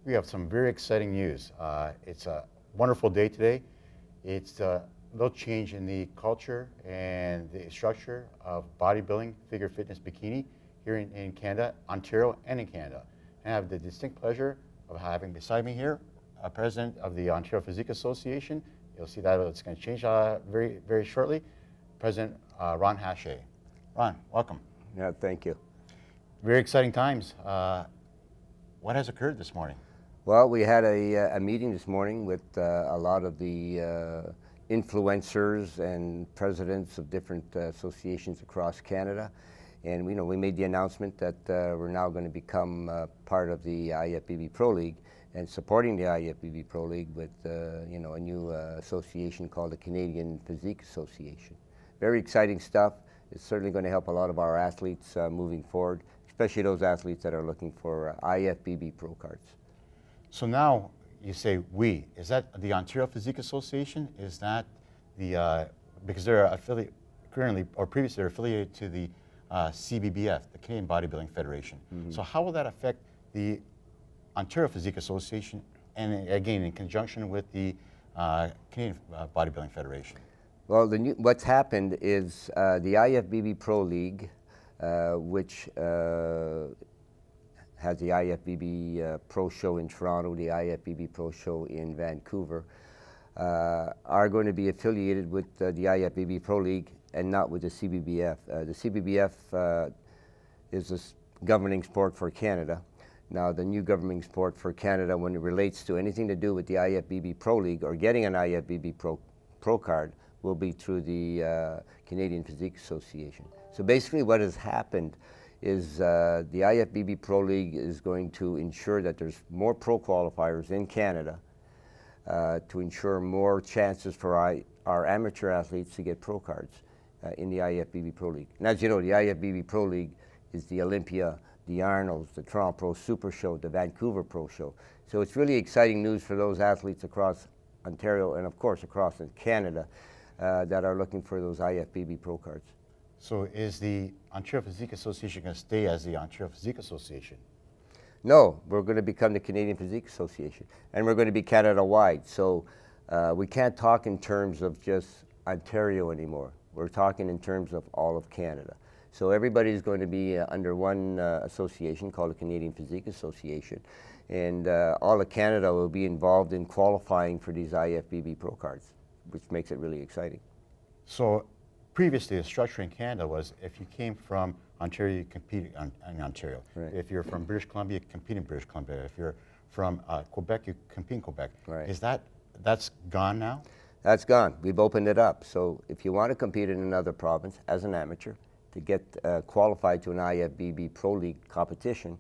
We have some very exciting news. It's a wonderful day today. It's a little change in the culture and the structure of bodybuilding, figure fitness, bikini here in Canada, Ontario, and in Canada. And I have the distinct pleasure of having beside me here a president of the Ontario Physique Association. You'll see that it's going to change very shortly. President Ron Hache. Ron, welcome. Yeah, thank you. Very exciting times. What has occurred this morning? Well, we had a meeting this morning with a lot of the influencers and presidents of different associations across Canada. And we made the announcement that we're now going to become part of the IFBB Pro League and supporting the IFBB Pro League with a new association called the Canadian Physique Association. Very exciting stuff. It's certainly going to help a lot of our athletes moving forward, especially those athletes that are looking for IFBB Pro cards. So now you say we. Is that the Ontario Physique Association? Is that the, because they're affiliate currently, or previously they're affiliated to the CBBF, the Canadian Bodybuilding Federation. Mm-hmm. So how will that affect the Ontario Physique Association, and again in conjunction with the Canadian Bodybuilding Federation? Well, what's happened is the IFBB Pro League, which has the IFBB Pro Show in Toronto, the IFBB Pro Show in Vancouver, are going to be affiliated with the IFBB Pro League and not with the CBBF. The CBBF is a governing sport for Canada. Now, the new governing sport for Canada, when it relates to anything to do with the IFBB Pro League or getting an IFBB Pro card, will be through the Canadian Physique Association. So basically what has happened is the IFBB Pro League is going to ensure that there's more pro qualifiers in Canada to ensure more chances for our amateur athletes to get pro cards in the IFBB Pro League. And as you know, the IFBB Pro League is the Olympia, the Arnold's, the Toronto Pro Super Show, the Vancouver Pro Show. So it's really exciting news for those athletes across Ontario and of course across Canada that are looking for those IFBB Pro cards. So is the Ontario Physique Association going to stay as the Ontario Physique Association? No, we're going to become the Canadian Physique Association, and we're going to be Canada-wide. So we can't talk in terms of just Ontario anymore. We're talking in terms of all of Canada. So everybody's going to be under one association called the Canadian Physique Association, and all of Canada will be involved in qualifying for these IFBB Pro cards, which makes it really exciting. So previously the structure in Canada was if you came from Ontario, you competed in Ontario. Right. If you're from British Columbia, you compete in British Columbia. If you're from Quebec, you compete in Quebec. Right. Is that's gone now? That's gone. We've opened it up. So if you want to compete in another province as an amateur to get qualified to an IFBB Pro League competition,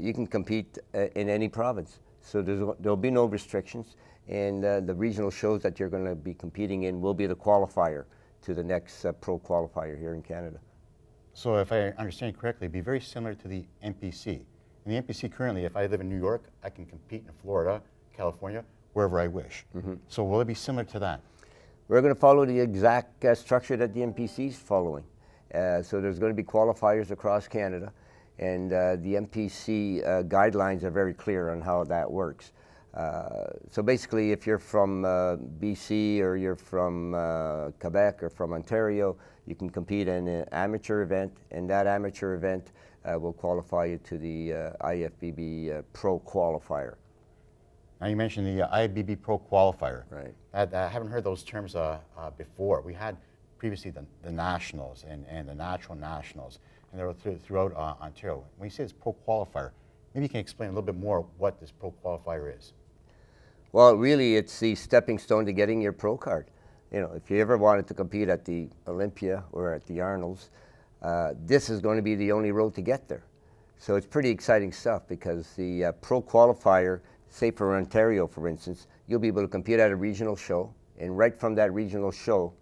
you can compete in any province. So there'll be no restrictions, and the regional shows that you're going to be competing in will be the qualifier to the next pro qualifier here in Canada. So if I understand correctly, it'd be very similar to the NPC. In the NPC currently, if I live in New York, I can compete in Florida, California, wherever I wish. Mm-hmm. So will it be similar to that? We're going to follow the exact structure that the NPC is following. So there's going to be qualifiers across Canada, and the NPC guidelines are very clear on how that works. So basically, if you're from BC or you're from Quebec or from Ontario, you can compete in an amateur event, and that amateur event will qualify you to the IFBB Pro qualifier. Now you mentioned the IFBB Pro qualifier. Right. I haven't heard those terms before. We had previously the nationals and the natural nationals, and they were throughout Ontario. When you say it's Pro qualifier, maybe you can explain a little bit more what this Pro qualifier is. Well, really, it's the stepping stone to getting your pro card. If you ever wanted to compete at the Olympia or at the Arnold's, this is going to be the only road to get there. So it's pretty exciting stuff because the pro qualifier, say for Ontario, for instance, you'll be able to compete at a regional show, and right from that regional show,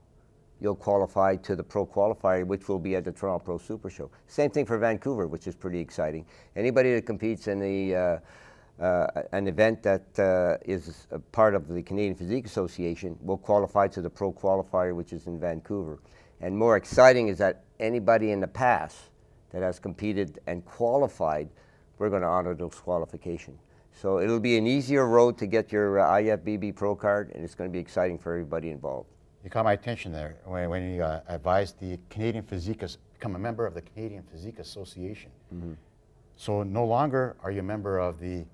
you'll qualify to the pro qualifier, which will be at the Toronto Pro Super Show. Same thing for Vancouver, which is pretty exciting. Anybody that competes in an event that is a part of the Canadian Physique Association will qualify to the pro qualifier, which is in Vancouver. And more exciting is that anybody in the past that has competed and qualified, we're going to honor those qualifications. So it'll be an easier road to get your IFBB Pro card, and it's going to be exciting for everybody involved. You caught my attention there when you advised the Canadian Physique, become a member of the Canadian Physique Association. Mm-hmm. So no longer are you a member of the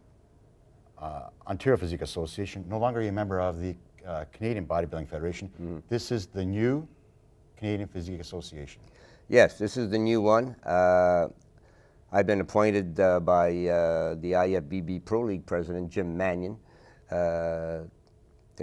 Ontario Physique Association, no longer are you a member of the Canadian Bodybuilding Federation. Mm-hmm. This is the new Canadian Physique Association. Yes, this is the new one. I've been appointed by the IFBB Pro League president, Jim Mannion, to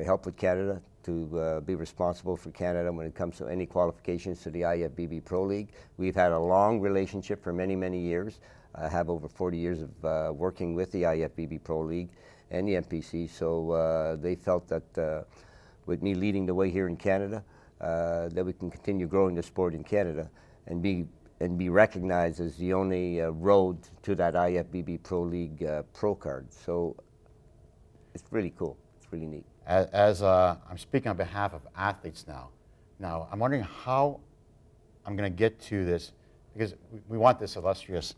help with Canada, to be responsible for Canada when it comes to any qualifications to the IFBB Pro League. We've had a long relationship for many, many years. I have over 40 years of working with the IFBB Pro League and the NPC, so they felt that with me leading the way here in Canada, that we can continue growing the sport in Canada and be recognized as the only road to that IFBB Pro League Pro card. So it's really cool. It's really neat. As I'm speaking on behalf of athletes now I'm wondering how I'm going to get to this, because we want this illustrious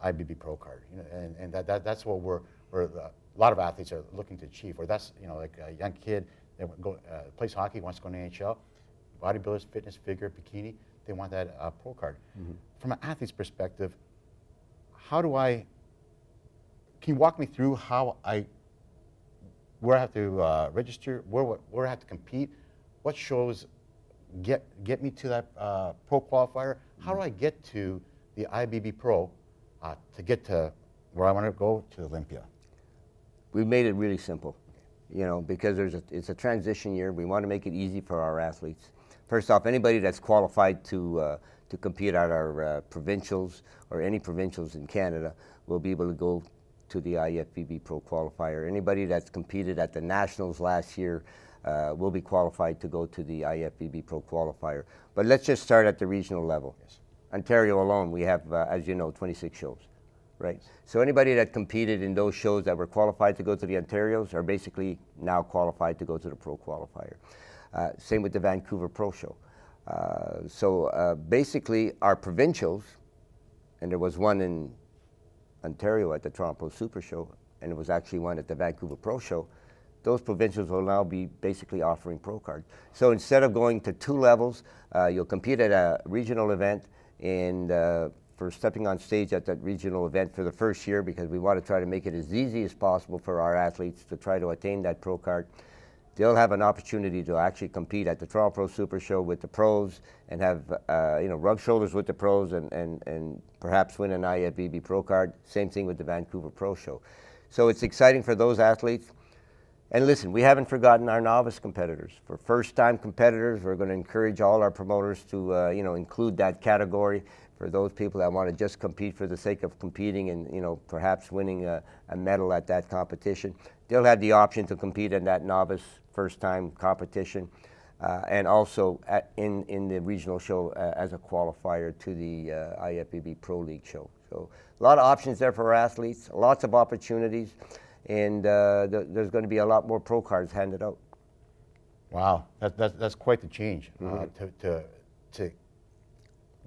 IFBB Pro card, you know, and that's what a lot of athletes are looking to achieve. Or that's, you know, like a young kid that plays hockey, wants to go to NHL, bodybuilders, fitness, figure, bikini, they want that pro card. Mm-hmm. From an athlete's perspective, can you walk me through where I have to register, where I have to compete, what shows get me to that pro qualifier? How do I get to the IFBB Pro to get to where I want to go, to Olympia? We've made it really simple, you know, because it's a transition year. We want to make it easy for our athletes. First off, anybody that's qualified to compete at our provincials or any provincials in Canada will be able to go to the IFBB Pro qualifier. Anybody that's competed at the nationals last year will be qualified to go to the IFBB Pro qualifier. But let's just start at the regional level. Yes. Ontario alone, we have, as you know, 26 shows, right? So anybody that competed in those shows that were qualified to go to the Ontarios are basically now qualified to go to the Pro qualifier. Same with the Vancouver Pro Show. Basically, our provincials, and there was one in Ontario at the Toronto Super Show, and it was actually one at the Vancouver Pro Show, those provincials will now be basically offering pro cards. So instead of going to 2 levels, you'll compete at a regional event, and for stepping on stage at that regional event for the first year, because we want to try to make it as easy as possible for our athletes to try to attain that pro card, they'll have an opportunity to actually compete at the Toronto Pro Super Show with the pros and have rub shoulders with the pros and perhaps win an IFBB Pro card. Same thing with the Vancouver Pro Show. So it's exciting for those athletes. And listen, we haven't forgotten our novice competitors. For first-time competitors, we're going to encourage all our promoters to include that category for those people that want to just compete for the sake of competing and perhaps winning a medal at that competition. They'll have the option to compete in that novice first-time competition and also in the regional show as a qualifier to the IFBB Pro League show. So a lot of options there for our athletes, lots of opportunities, and there's going to be a lot more pro cards handed out. Wow, that's quite the change. Mm-hmm. To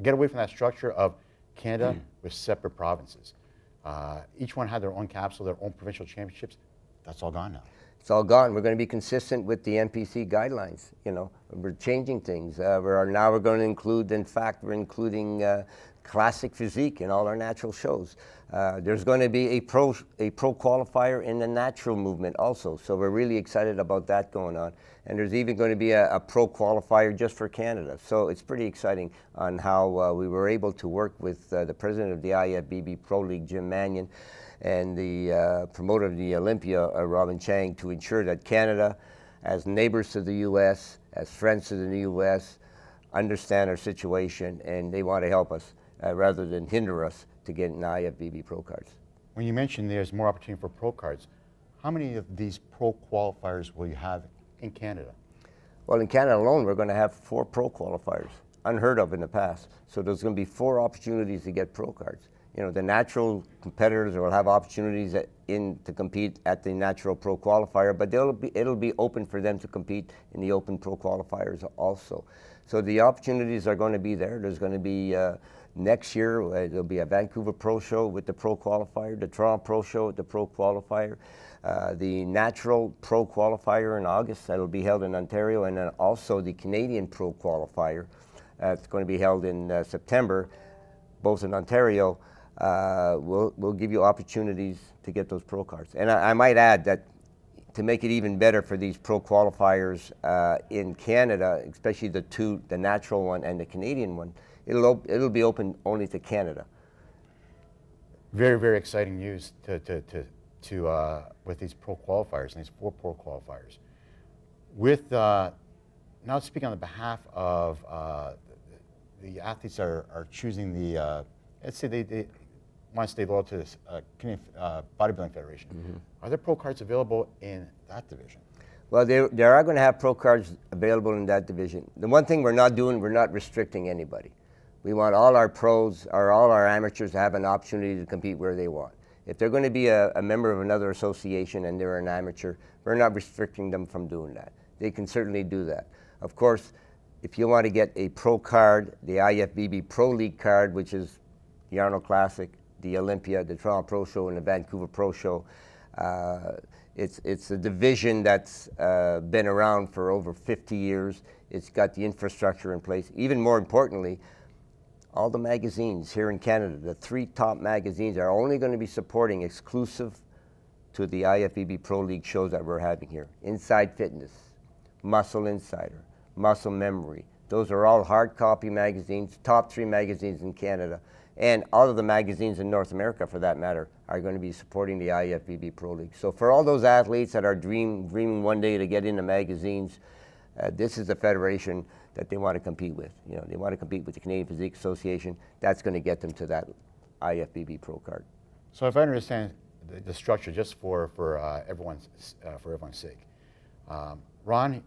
get away from that structure of Canada with separate provinces. Each one had their own capsule, their own provincial championships. That's all gone now. It's all gone. We're going to be consistent with the NPC guidelines. We're changing things. We're going to include, in fact, we're including classic physique in all our natural shows. There's going to be a pro qualifier in the natural movement also. So we're really excited about that going on. And there's even going to be a pro qualifier just for Canada. So it's pretty exciting on how we were able to work with the president of the IFBB Pro League, Jim Mannion, and the promoter of the Olympia, Robin Chang, to ensure that Canada, as neighbors to the U.S., as friends to the U.S., understand our situation, and they want to help us rather than hinder us to get an IFBB Pro cards. When you mentioned there's more opportunity for pro cards, how many of these pro qualifiers will you have in Canada? Well, in Canada alone, we're going to have 4 pro qualifiers, unheard of in the past. So there's going to be 4 opportunities to get pro cards. The natural competitors will have opportunities to compete at the natural pro qualifier, but it'll be open for them to compete in the open pro qualifiers also. So the opportunities are going to be there. There's going to be Next year, there'll be a Vancouver Pro Show with the Pro Qualifier, the Toronto Pro Show with the Pro Qualifier, the Natural Pro Qualifier in August, that'll be held in Ontario, and then also the Canadian Pro Qualifier. It's going to be held in September, both in Ontario. We'll give you opportunities to get those pro cards. And I might add that to make it even better for these pro qualifiers in Canada, especially the natural one and the Canadian one, it'll be open only to Canada. Very, very exciting news with these pro qualifiers and these 4 pro qualifiers. With now speaking on the behalf of the athletes that are choosing the, let's say they want to stay loyal to this Canadian Bodybuilding Federation. Mm-hmm. Are there pro cards available in that division? Well, they are going to have pro cards available in that division. The one thing we're not doing, we're not restricting anybody. We want all our pros or all our amateurs to have an opportunity to compete where they want. If they're going to be a member of another association and they're an amateur, we're not restricting them from doing that. They can certainly do that. Of course, if you want to get a pro card, the IFBB Pro League card, which is the Arnold Classic, the Olympia, the Toronto Pro Show, and the Vancouver Pro Show, it's a division that's been around for over 50 years. It's got the infrastructure in place. Even more importantly, all the magazines here in Canada, the 3 top magazines, are only going to be supporting exclusive to the IFBB Pro League shows that we're having here. Inside Fitness, Muscle Insider, Muscle Memory. Those are all hard copy magazines, top 3 magazines in Canada. And all of the magazines in North America, for that matter, are going to be supporting the IFBB Pro League. So for all those athletes that are dreaming one day to get into magazines, this is the federation that they want to compete with. You know, they want to compete with the Canadian Physique Association. That's going to get them to that IFBB Pro card. So if I understand the structure, just for everyone's sake, Ron,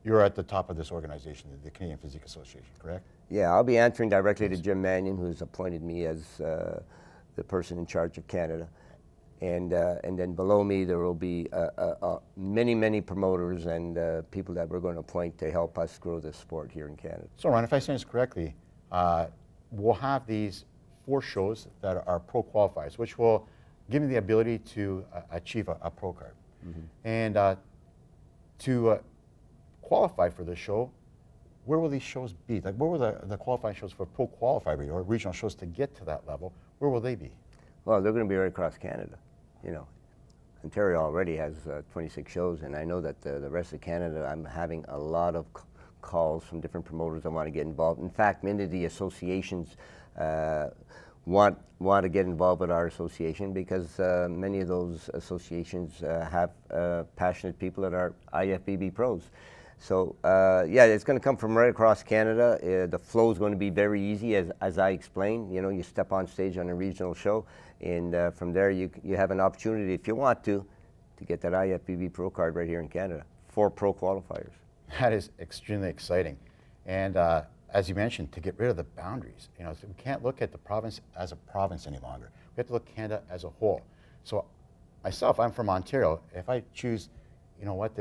you're at the top of this organization, the Canadian Physique Association, correct? Yeah, I'll be answering directly to Jim Mannion, who's appointed me as the person in charge of Canada. And then below me, there will be many promoters and people that we're going to appoint to help us grow this sport here in Canada. So, Ron, if I say this correctly, we'll have these 4 shows that are pro qualifiers, which will give me the ability to achieve a pro card. Mm-hmm. And to qualify for the show, where will these shows be? Like, where will the qualifying shows for pro qualify be, or regional shows to get to that level? Where will they be? Well, they're going to be right across Canada. You know, Ontario already has 26 shows, and I know that the rest of Canada, I'm having a lot of calls from different promoters that want to get involved. In fact, many of the associations want to get involved with our association because many of those associations have passionate people that are IFBB pros. So yeah, it's going to come from right across Canada. The flow is going to be very easy, as I explained. You know, you step on stage on a regional show, and from there you have an opportunity, if you want to get that IFBB Pro card right here in Canada. 4 pro qualifiers. That is extremely exciting, and as you mentioned, to get rid of the boundaries. You know, so we can't look at the province as a province any longer. We have to look at Canada as a whole. So myself, I'm from Ontario. If I choose, you know what,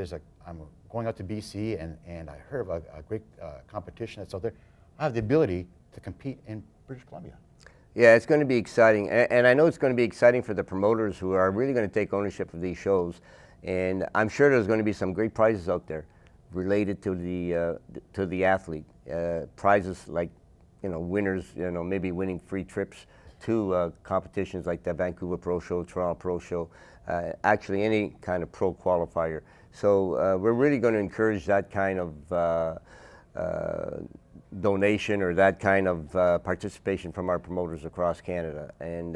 I'm going out to BC and I heard of a great competition that's out there, I have the ability to compete in British Columbia. Yeah, it's going to be exciting. And I know it's going to be exciting for the promoters who are really going to take ownership of these shows. And I'm sure there's going to be some great prizes out there related to the athlete. Prizes like, you know, winners, you know, maybe winning free trips to competitions like the Vancouver Pro Show, Toronto Pro Show, actually any kind of pro qualifier. So we're really going to encourage that kind of donation or that kind of participation from our promoters across Canada. And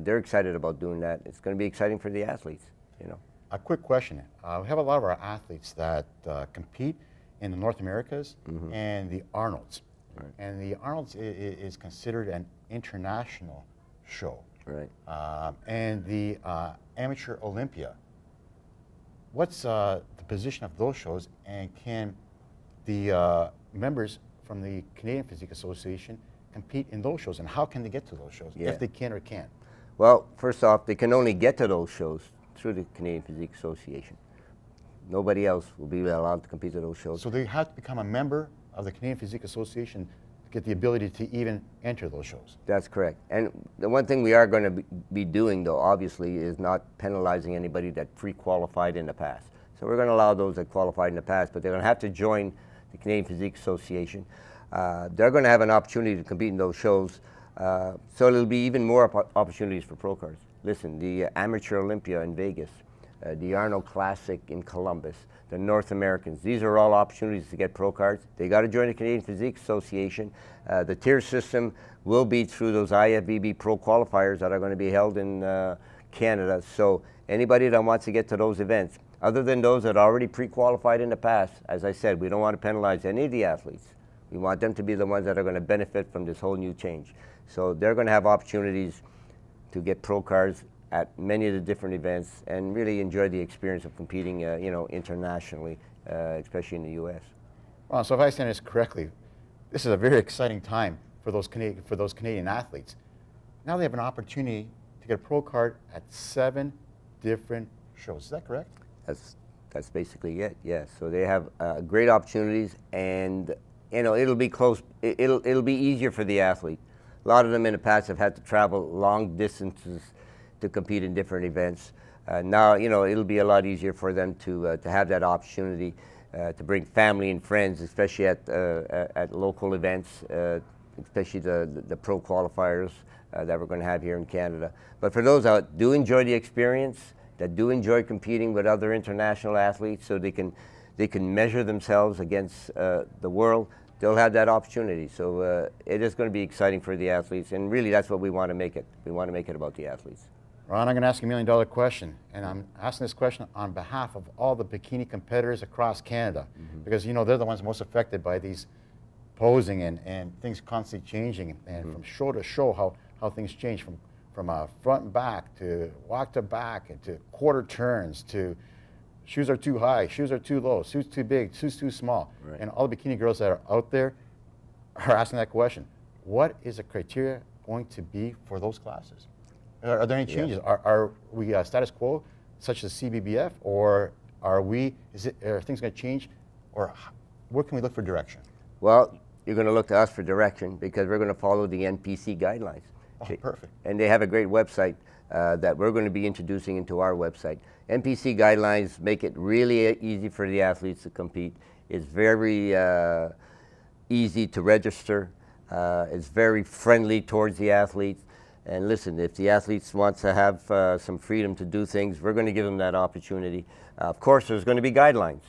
they're excited about doing that. It's going to be exciting for the athletes, you know. A quick question. We have a lot of our athletes that compete in the North Americas mm-hmm. and the Arnolds. Right. And the Arnolds is considered an international show. Right. And the Amateur Olympia. What's the position of those shows, and can the members from the Canadian Physique Association compete in those shows, and how can they get to those shows, if they can or can't? Well, first off, they can only get to those shows through the Canadian Physique Association. Nobody else will be allowed to compete at those shows. So they have to become a member of the Canadian Physique Association to get the ability to even enter those shows. That's correct. And the one thing we are going to be doing, though, obviously, is not penalizing anybody that pre-qualified in the past. So we're going to allow those that qualified in the past, but they're going to have to join the Canadian Physique Association. They're going to have an opportunity to compete in those shows, so there'll be even more opportunities for pro cards. Listen, the Amateur Olympia in Vegas, the Arnold Classic in Columbus, the North Americans, these are all opportunities to get pro cards. They got to join the Canadian Physique Association. The tier system will be through those IFBB pro qualifiers that are going to be held in Canada. So anybody that wants to get to those events, other than those that already pre-qualified in the past, as I said, we don't want to penalize any of the athletes. We want them to be the ones that are going to benefit from this whole new change. So they're going to have opportunities to get pro cards at many of the different events and really enjoy the experience of competing, you know, internationally, especially in the U.S. Well, so if I understand this correctly, this is a very exciting time for those Canadian athletes. Now they have an opportunity to get a pro card at 7 different shows. Is that correct? That's basically it. Yeah. So they have great opportunities, and you know it'll be close. It'll be easier for the athlete. A lot of them in the past have had to travel long distances to compete in different events. Now, you know, it'll be a lot easier for them to have that opportunity to bring family and friends, especially at local events, especially the pro qualifiers that we're going to have here in Canada. But for those that do enjoy the experience, that do enjoy competing with other international athletes, so they can measure themselves against the world, they'll have that opportunity. So it is going to be exciting for the athletes, and really that's what we want to make it. We want to make it about the athletes. Ron, I'm going to ask you $1 million question, and I'm asking this question on behalf of all the bikini competitors across Canada, because, you know, they're the ones most affected by these posing and things constantly changing, and from show to show how things change from front and back to walk to back and to quarter turns to shoes are too high, shoes are too low, shoes too big, shoes too small. Right. And all the bikini girls that are out there are asking that question. What is the criteria going to be for those classes? Are there any changes? Yeah. Are we status quo, such as CBBF, or are things going to change, or where can we look for direction? Well, you're going to look to us for direction because we're going to follow the NPC guidelines. Oh, perfect. And they have a great website that we're going to be introducing into our website. NPC guidelines make it really easy for the athletes to compete. It's very easy to register. It's very friendly towards the athletes. And listen, if the athletes want to have some freedom to do things, we're going to give them that opportunity. Of course, there's going to be guidelines,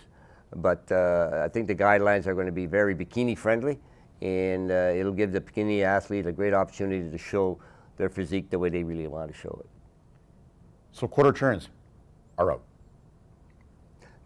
but I think the guidelines are going to be very bikini friendly, and it'll give the bikini athlete a great opportunity to show their physique the way they really want to show it. So quarter turns are out.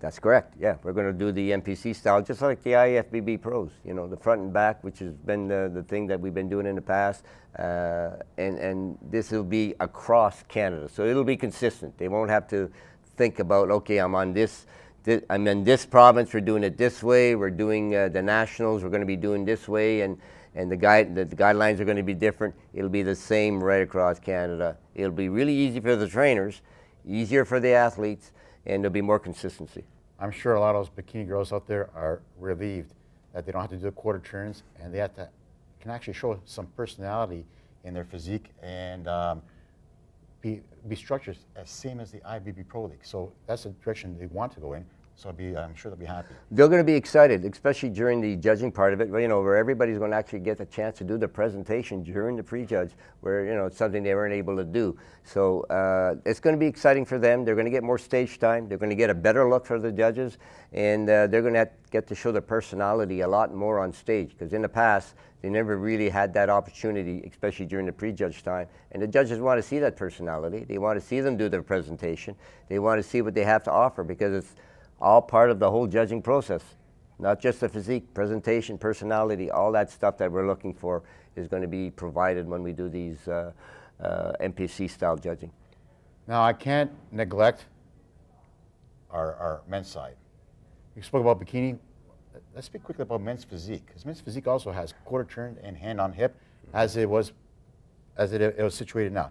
That's correct. Yeah, we're going to do the NPC style, just like the IFBB pros. You know, the front and back, which has been the thing that we've been doing in the past, and this will be across Canada, so it'll be consistent. They won't have to think about, okay, I'm in this province, we're doing it this way. We're doing the nationals, we're going to be doing this way, and the guidelines are going to be different. It'll be the same right across Canada. It'll be really easy for the trainers, easier for the athletes, and there'll be more consistency. I'm sure a lot of those bikini girls out there are relieved that they don't have to do the quarter turns, and they can actually show some personality in their physique and be structured as same as the IBB Pro League. So that's the direction they want to go in. So I'm sure they'll be happy. They're going to be excited, especially during the judging part of it, you know, where everybody's going to actually get a chance to do the presentation during the pre-judge, where, you know, it's something they weren't able to do. So it's going to be exciting for them. They're going to get more stage time. They're going to get a better look for the judges, and they're going to get to show their personality a lot more on stage, because in the past, they never really had that opportunity, especially during the pre-judge time. And the judges want to see that personality. They want to see them do their presentation. They want to see what they have to offer, because it's all part of the whole judging process, not just the physique, presentation, personality, all that stuff that we're looking for is going to be provided when we do these NPC style judging. Now, I can't neglect our men's side. We spoke about bikini. Let's speak quickly about men's physique, because men's physique also has quarter turn and hand on hip, as it was situated now.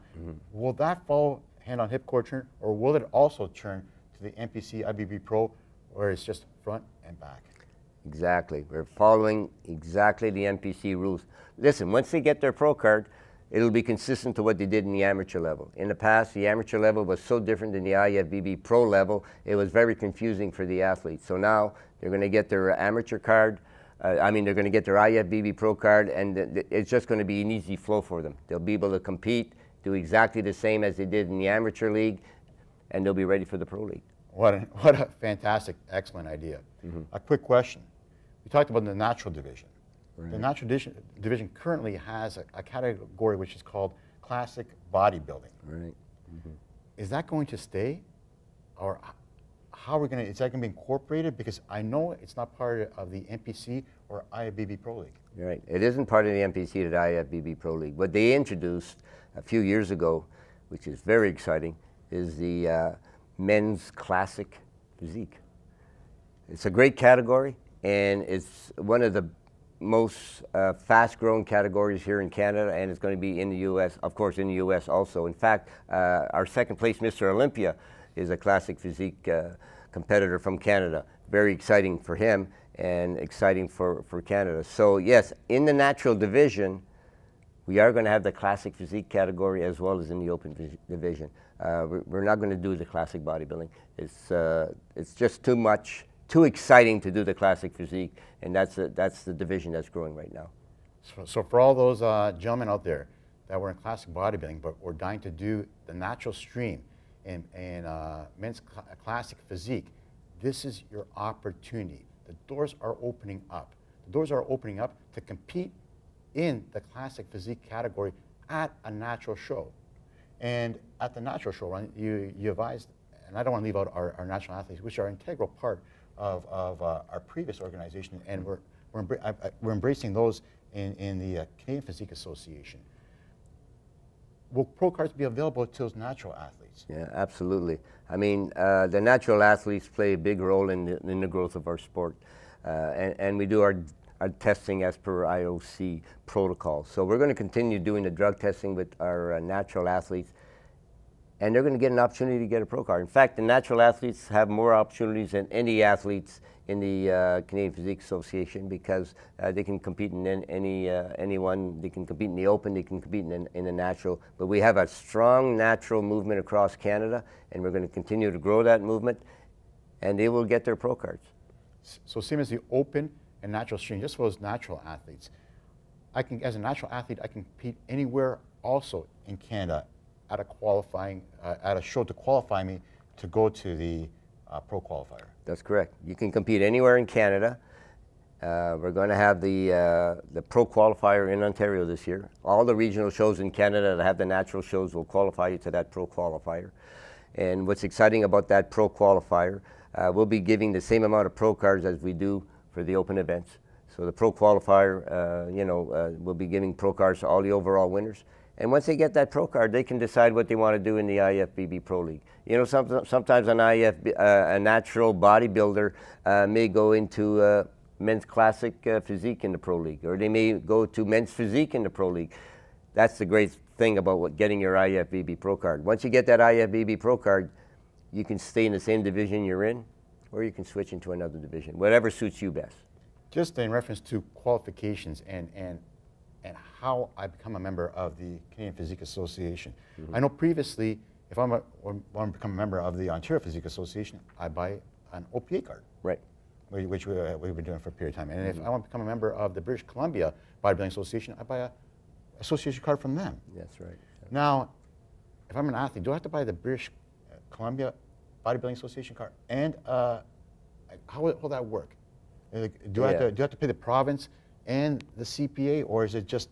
Will that follow hand on hip quarter turn, or will it also turn to the NPC IBB Pro, where it's just front and back? Exactly. We're following exactly the NPC rules. Listen, once they get their pro card, it'll be consistent to what they did in the amateur level. In the past, the amateur level was so different than the IFBB pro level, it was very confusing for the athletes. So now they're going to get their amateur card, they're going to get their IFBB pro card, and it's just going to be an easy flow for them. They'll be able to compete, do exactly the same as they did in the amateur league, and they'll be ready for the pro league. What a fantastic, excellent idea. A quick question. We talked about the natural division. Right. The natural division currently has a category which is called classic bodybuilding. Right. Is that going to stay, or how are we going to? Is that going to be incorporated? Because I know it's not part of the NPC or IFBB Pro League. Right. It isn't part of the NPC or the IFBB Pro League. What they introduced a few years ago, which is very exciting, is the men's classic physique. It's a great category, and it's one of the most fast-growing categories here in Canada, and it's going to be in the U.S., of course, in the U.S. also. In fact, our second place Mr. Olympia is a classic physique competitor from Canada. Very exciting for him and exciting for Canada. So yes, in the natural division, we are going to have the classic physique category as well as in the open division. We're not going to do the classic bodybuilding. It's just too exciting to do the classic physique, and that's the division that's growing right now. So for all those gentlemen out there that were in classic bodybuilding but were dying to do the natural stream and men's classic physique, this is your opportunity. The doors are opening up. The doors are opening up to compete in the classic physique category at a natural show. And at the natural show, right, you advised, and I don't want to leave out our national athletes, which are an integral part of our previous organization, and we're embracing those in the Canadian Physique Association. Will pro cards be available to those natural athletes? Yeah, absolutely. I mean, the natural athletes play a big role in the growth of our sport, and we do our testing as per IOC protocol. So we're going to continue doing the drug testing with our natural athletes, and they're going to get an opportunity to get a pro card. In fact, the natural athletes have more opportunities than any athletes in the Canadian Physique Association, because they can compete in anyone. They can compete in the open, they can compete in the natural. But we have a strong natural movement across Canada, and we're going to continue to grow that movement, and they will get their pro cards. So same as the open and natural stream, just for those natural athletes, as a natural athlete, I can compete anywhere also in Canada at a show to qualify me to go to the pro qualifier. That's correct. You can compete anywhere in Canada. We're going to have the pro qualifier in Ontario this year. All the regional shows in Canada that have the natural shows will qualify you to that pro qualifier. And what's exciting about that pro qualifier, we'll be giving the same amount of pro cards as we do for the open events. So the pro qualifier, we'll be giving pro cards to all the overall winners. And once they get that pro card, they can decide what they want to do in the IFBB Pro League. You know, sometimes a natural bodybuilder may go into men's classic physique in the Pro League, or they may go to men's physique in the Pro League. That's the great thing about getting your IFBB Pro card. Once you get that IFBB Pro card, you can stay in the same division you're in, or you can switch into another division, whatever suits you best. Just in reference to qualifications and how I become a member of the Canadian Physique Association. I know previously, if I want to become a member of the Ontario Physique Association, I buy an OPA card. Right. Which we've been doing for a period of time. And if I want to become a member of the British Columbia Bodybuilding Association, I buy a association card from them. That's right. Now, if I'm an athlete, do I have to buy the British Columbia Bodybuilding Association card? And how will that work? Do I have to pay the province and the CPA, or is it just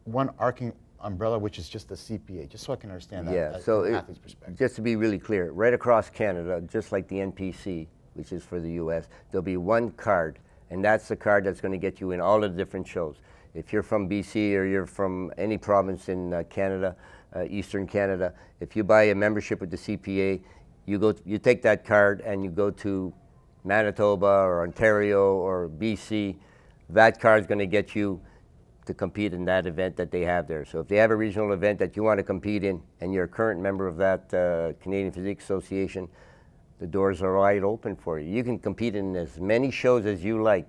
one arcing umbrella, which is just the CPA? Just so I can understand that from an athlete's perspective. Just to be really clear, right across Canada, just like the NPC, which is for the US, there'll be one card, and that's the card that's going to get you in all the different shows. If you're from BC or you're from any province in Canada, Eastern Canada, if you buy a membership with the CPA, you take that card and you go to Manitoba or Ontario or BC, that card is going to get you to compete in that event that they have there. So if they have a regional event that you want to compete in and you're a current member of that Canadian Physique Association, the doors are wide open for you. You can compete in as many shows as you like,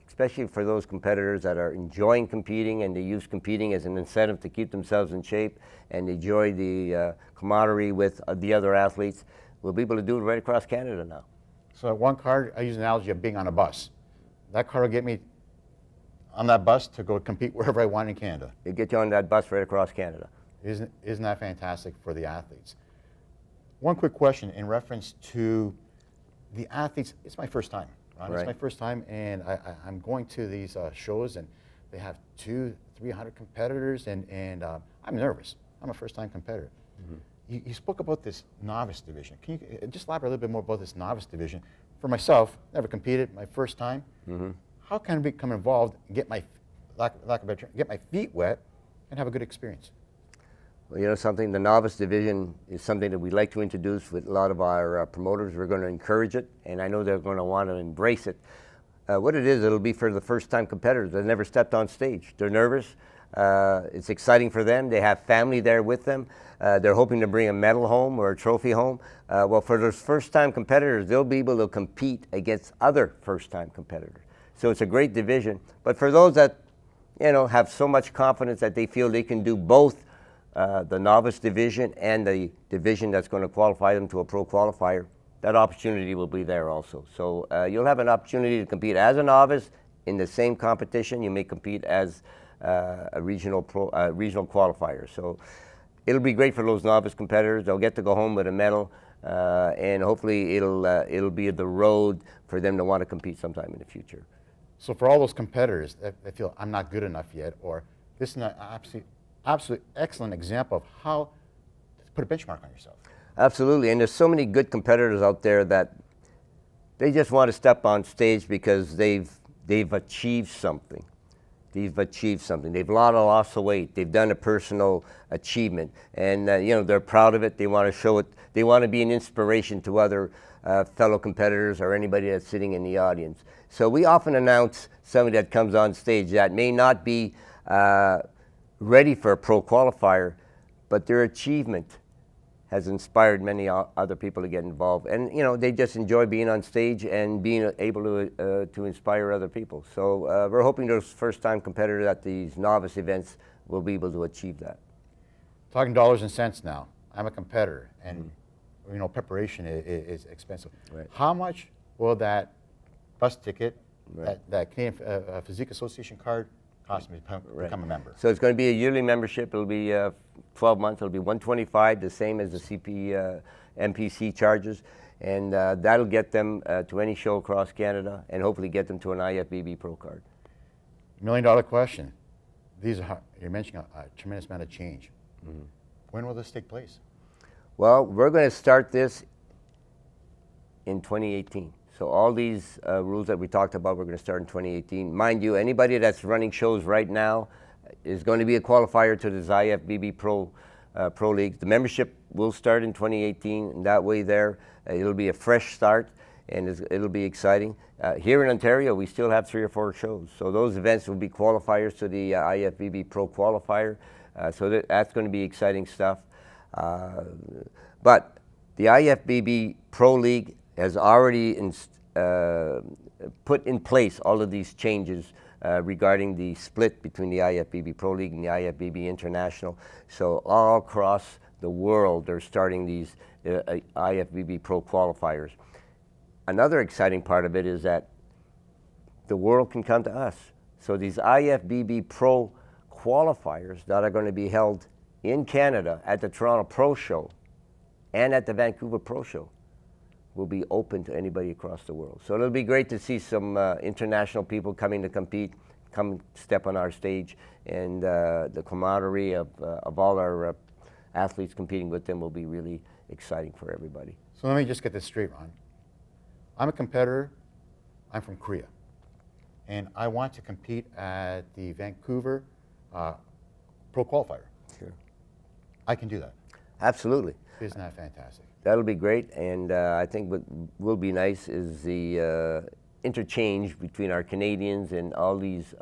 especially for those competitors that are enjoying competing and they use competing as an incentive to keep themselves in shape and enjoy the camaraderie with the other athletes. We'll be able to do it right across Canada now. So one card, I use an analogy of being on a bus. That card will get me on that bus to go compete wherever I want in Canada. It'll get you on that bus right across Canada. Isn't that fantastic for the athletes? One quick question in reference to the athletes. It's my first time. Right? It's my first time, and I'm going to these shows, and they have 200-300 competitors, and I'm nervous. I'm a first-time competitor. Mm-hmm. You spoke about this novice division. Can you just elaborate a little bit more about this novice division? For myself, never competed, my first time. Mm-hmm. How can I become involved and get my, get my feet wet and have a good experience? Well, you know something, the novice division is something that we like to introduce with a lot of our promoters. We're going to encourage it, and I know they're going to want to embrace it. What it is, it'll be for the first-time competitors that never stepped on stage. They're nervous. It's exciting for them. They have family there with them. They're hoping to bring a medal home or a trophy home. Well, for those first-time competitors, they'll be able to compete against other first-time competitors. So it's a great division. But for those that, you know, have so much confidence that they feel they can do both the novice division and the division that's going to qualify them to a pro qualifier, that opportunity will be there also. So you'll have an opportunity to compete as a novice in the same competition. You may compete as a regional qualifier. So it'll be great for those novice competitors. They'll get to go home with a medal, and hopefully it'll be the road for them to want to compete sometime in the future. So for all those competitors that feel I'm not good enough yet, or this is an absolute excellent example of how to put a benchmark on yourself. Absolutely, and there's so many good competitors out there that they just want to step on stage because they've achieved something. They've achieved something. They've lost the weight. They've done a personal achievement, and you know, they're proud of it. They want to show it. They want to be an inspiration to other fellow competitors or anybody that's sitting in the audience. So we often announce somebody that comes on stage that may not be ready for a pro qualifier, but their achievement has inspired many other people to get involved. And you know, they just enjoy being on stage and being able to inspire other people. So we're hoping those first-time competitors at these novice events will be able to achieve that. Talking dollars and cents now. I'm a competitor, and you know, preparation is expensive. Right. How much will that bus ticket, that Canadian Physique Association card, cost me to become a member? So it's going to be a yearly membership. It'll be 12 months. It'll be $125, the same as the CPA MPC charges, and that'll get them to any show across Canada, and hopefully get them to an IFBB Pro card. $1 million question. These are, you're mentioning a tremendous amount of change. Mm-hmm. When will this take place? Well, we're going to start this in 2018. So all these rules that we talked about, we're going to start in 2018. Mind you, anybody that's running shows right now is going to be a qualifier to this IFBB Pro League. The membership will start in 2018, and that way there, it'll be a fresh start, and it'll be exciting. Here in Ontario, we still have 3 or 4 shows. So those events will be qualifiers to the IFBB Pro qualifier. So that's going to be exciting stuff. But the IFBB Pro League has already put in place all of these changes regarding the split between the IFBB Pro League and the IFBB International. So all across the world, they're starting these IFBB Pro qualifiers. Another exciting part of it is that the world can come to us. So these IFBB Pro qualifiers that are going to be held in Canada at the Toronto Pro Show and at the Vancouver Pro Show will be open to anybody across the world. So it'll be great to see some international people coming to compete, come step on our stage, and the camaraderie of all our athletes competing with them will be really exciting for everybody. So let me just get this straight, Ron. I'm a competitor. I'm from Korea, and I want to compete at the Vancouver Pro Qualifier. Sure. I can do that. Absolutely. Isn't that fantastic? That'll be great, and I think what will be nice is the interchange between our Canadians and all these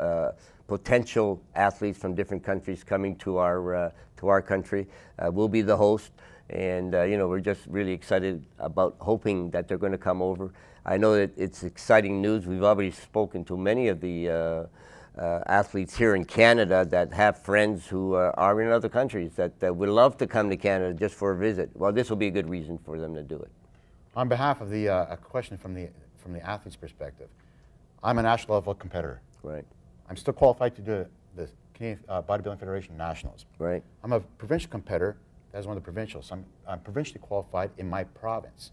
potential athletes from different countries coming to our country. We'll be the host, And we're just really excited about hoping that they're going to come over. I know that it's exciting news. We've already spoken to many of the athletes here in Canada that have friends who are in other countries that would love to come to Canada just for a visit. Well, this will be a good reason for them to do it. On behalf of the a question from the athlete's perspective, I'm a national level competitor. Right. I'm still qualified to do the Canadian Bodybuilding Federation Nationals. Right. I'm a provincial competitor. That's one of the provincials. So I'm provincially qualified in my province.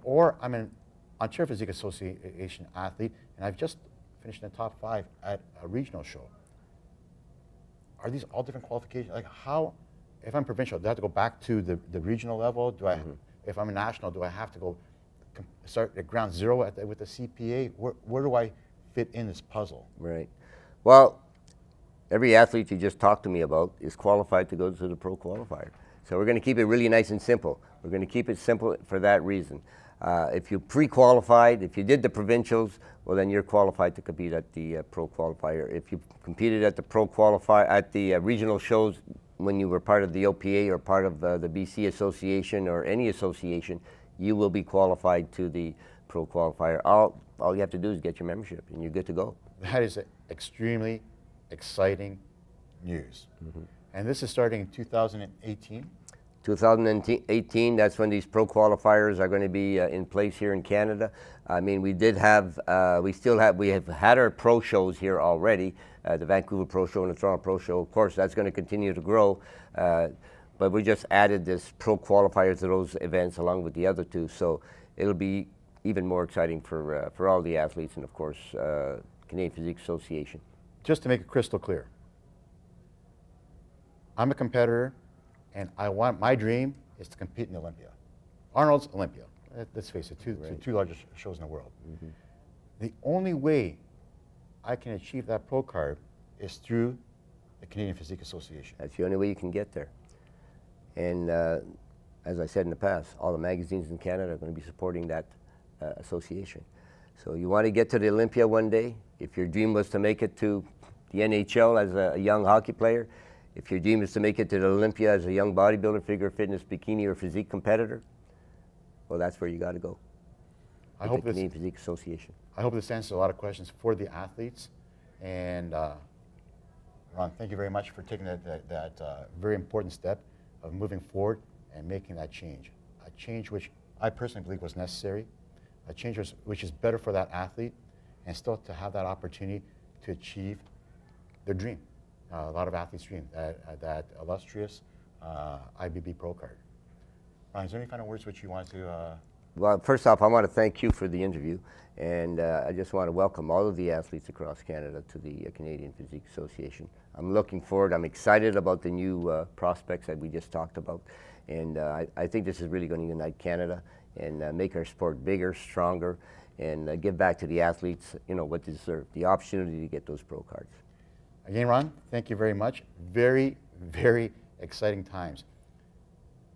Or I'm an Ontario Physique Association athlete, and I've just finished in the top 5 at a regional show. Are these all different qualifications? Like how, if I'm provincial, do I have to go back to the regional level? Do I, if I'm a national, do I have to go start at ground zero with the CPA? Where do I fit in this puzzle? Right. Well, every athlete you just talked to me about is qualified to go to the pro qualifier. So we're going to keep it really nice and simple. We're going to keep it simple for that reason. If you pre-qualified, if you did the provincials, well then you're qualified to compete at the pro qualifier. If you competed at the pro qualifier, at the regional shows when you were part of the OPA or part of the BC Association or any association, you will be qualified to the pro qualifier. All you have to do is get your membership and you're good to go. That is extremely exciting news. And this is starting in 2018? 2018, that's when these pro qualifiers are going to be in place here in Canada. I mean, we did have, we have had our pro shows here already, the Vancouver Pro Show and the Toronto Pro Show. Of course, that's going to continue to grow, but we just added this pro qualifier to those events along with the other two, so it'll be even more exciting for all the athletes and, of course, Canadian Physique Association. Just to make it crystal clear, I'm a competitor, and my dream is to compete in Olympia. Arnold's Olympia. Let's face it, the two largest shows in the world. The only way I can achieve that pro card is through the Canadian Physique Association. That's the only way you can get there. And as I said in the past, all the magazines in Canada are going to be supporting that association. So you want to get to the Olympia one day. If your dream was to make it to the NHL as a young hockey player, if your dream is to make it to the Olympia as a young bodybuilder, figure fitness, bikini, or physique competitor, well, that's where you got to go. I hope the Canadian Physique Association. I hope this answers a lot of questions for the athletes. And Ron, thank you very much for taking that very important step of moving forward and making that change. A change which I personally believe was necessary, a change which is better for that athlete, and still to have that opportunity to achieve their dream. A lot of athletes dream, that illustrious IBB Pro card. Ron, is there any final words which you want to? Well, first off, I want to thank you for the interview, and I just want to welcome all of the athletes across Canada to the Canadian Physique Association. I'm looking forward, I'm excited about the new prospects that we just talked about, and I think this is really going to unite Canada and make our sport bigger, stronger, and give back to the athletes, what they deserve, the opportunity to get those pro cards. Again, Ron, thank you very much. Very, very exciting times.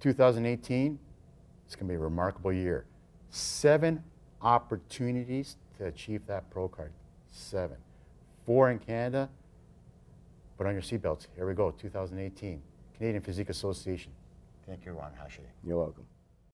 2018, it's going to be a remarkable year. 7 opportunities to achieve that pro card. 7. 4 in Canada. Put on your seatbelts. Here we go, 2018. Canadian Physique Association. Thank you, Ron Hache. You're welcome.